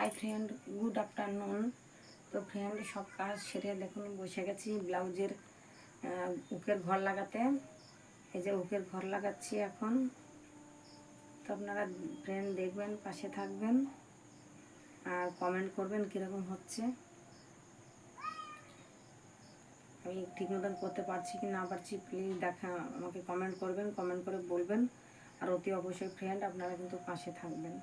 Hi friend, good afternoon. তো friend, সব কাজ সেরে দেখুন বসে গেছি ব্লাউজের উকের ঘর লাগাতে। এই যে উকের ঘর লাগাচ্ছি এখন। তো আপনারা ফ্রেন্ড দেখবেন, পাশে থাকবেন আর কমেন্ট করবেন কীরকম হচ্ছে। আমি ঠিক মতন করতে পারছি কি না পারছি প্লিজ আমাকে কমেন্ট করবেন, কমেন্ট করে বলবেন। আর অতি অবশ্যই ফ্রেন্ড আপনারা কিন্তু পাশে থাকবেন।